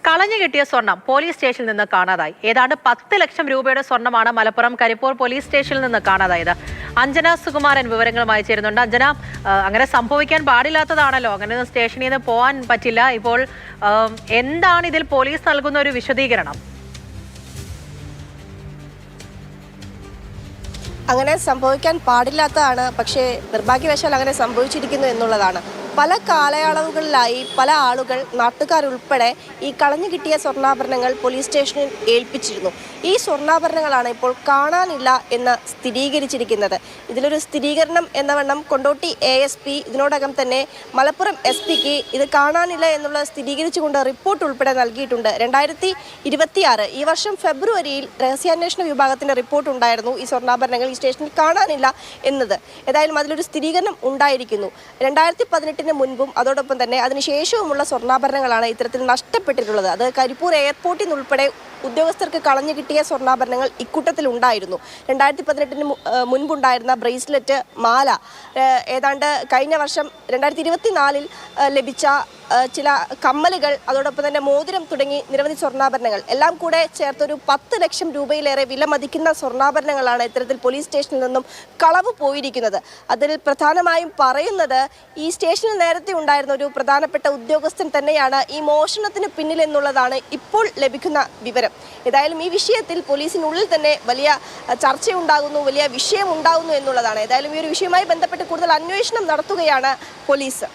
കളഞ്ഞു കിട്ടിയ സ്വർണം പോലീസ് സ്റ്റേഷനിൽ നിന്ന് കാണാതായി. ഏതാണ്ട് 10 ലക്ഷം രൂപയുടെ സ്വർണ്ണമാണ് മലപ്പുറം കരിപ്പൂർ പോലീസ് സ്റ്റേഷനിൽ നിന്ന് കാണാതായത്. അഞ്ജന സുകുമാരൻ വിവരങ്ങളുമായി ചേരുന്നുണ്ട്. അഞ്ജന, അങ്ങനെ സംഭവിക്കാൻ പാടില്ലാത്തതാണല്ലോ, അങ്ങനെ സ്റ്റേഷനിൽ നിന്ന് പോകാൻ പറ്റില്ല. ഇപ്പോൾ എന്താണ് ഇതിൽ പോലീസ് നൽകുന്ന ഒരു വിശദീകരണം? അങ്ങനെ സംഭവിക്കാൻ പാടില്ലാത്തതാണ്, പക്ഷേ നിർഭാഗ്യവശാൽ അങ്ങനെ സംഭവിച്ചിരിക്കുന്നു എന്നുള്ളതാണ്. പല കാലയളവുകളിലായി പല ആളുകൾ, നാട്ടുകാരുൾപ്പെടെ ഈ കളഞ്ഞു കിട്ടിയ സ്വർണ്ണാഭരണങ്ങൾ പോലീസ് സ്റ്റേഷനിൽ ഏൽപ്പിച്ചിരുന്നു. ഈ സ്വർണ്ണാഭരണങ്ങളാണ് ഇപ്പോൾ കാണാനില്ല എന്ന് സ്ഥിരീകരിച്ചിരിക്കുന്നത്. ഇതിലൊരു സ്ഥിരീകരണം എന്ന വണ്ണം കൊണ്ടോട്ടി ASP ഇതിനോടകം തന്നെ മലപ്പുറം SP ഇത് കാണാനില്ല എന്നുള്ളത് സ്ഥിരീകരിച്ചുകൊണ്ട് റിപ്പോർട്ട് ഉൾപ്പെടെ നൽകിയിട്ടുണ്ട്. 2026 ഈ വർഷം ഫെബ്രുവരിയിൽ രഹസ്യാന്വേഷണ വിഭാഗത്തിന്റെ റിപ്പോർട്ട് ഉണ്ടായിരുന്നു ഈ സ്വർണ്ണാഭരണങ്ങൾ ഈ സ്റ്റേഷനിൽ കാണാനില്ല എന്നത്. ഏതായാലും അതിലൊരു സ്ഥിരീകരണം ഉണ്ടായിരിക്കുന്നു. 2018 മുൻപും അതോടൊപ്പം തന്നെ അതിനുശേഷവുമുള്ള സ്വർണ്ണാഭരണങ്ങളാണ് ഇത്തരത്തിൽ നഷ്ടപ്പെട്ടിട്ടുള്ളത്. അത് കരിപ്പൂർ എയർപോർട്ടിൽ നിന്നുൾപ്പെടെ ഉദ്യോഗസ്ഥർക്ക് കളഞ്ഞു കിട്ടിയ സ്വർണ്ണാഭരണങ്ങൾ ഇക്കൂട്ടത്തിൽ ഉണ്ടായിരുന്നു. 2018 മുൻപുണ്ടായിരുന്ന ബ്രേസ്ലെറ്റ്, മാല, ഏതാണ്ട് കഴിഞ്ഞ വർഷം 2024 ലഭിച്ച ചില കമ്മലുകൾ, അതോടൊപ്പം തന്നെ മോതിരം തുടങ്ങി നിരവധി സ്വർണ്ണാഭരണങ്ങൾ എല്ലാം കൂടെ ചേർത്തൊരു 10 ലക്ഷം രൂപയിലേറെ വില മതിക്കുന്ന സ്വർണ്ണാഭരണങ്ങളാണ് ഇത്തരത്തിൽ പോലീസ് സ്റ്റേഷനിൽ നിന്നും കളവ് പോയിരിക്കുന്നത്. അതിൽ പ്രധാനമായും പറയുന്നത് ഈ സ്റ്റേഷനിൽ നേരത്തെ ഉണ്ടായിരുന്ന ഒരു പ്രധാനപ്പെട്ട ഉദ്യോഗസ്ഥൻ തന്നെയാണ് ഈ മോഷണത്തിന് പിന്നിൽ എന്നുള്ളതാണ് ഇപ്പോൾ ലഭിക്കുന്ന വിവരം. ഏതായാലും ഈ വിഷയത്തിൽ പോലീസിനുള്ളിൽ തന്നെ വലിയ ചർച്ചയുണ്ടാകുന്നു, വലിയ വിഷയം ഉണ്ടാകുന്നു എന്നുള്ളതാണ്. ഏതായാലും ഈ ഒരു വിഷയവുമായി ബന്ധപ്പെട്ട് കൂടുതൽ അന്വേഷണം നടത്തുകയാണ് പോലീസ്.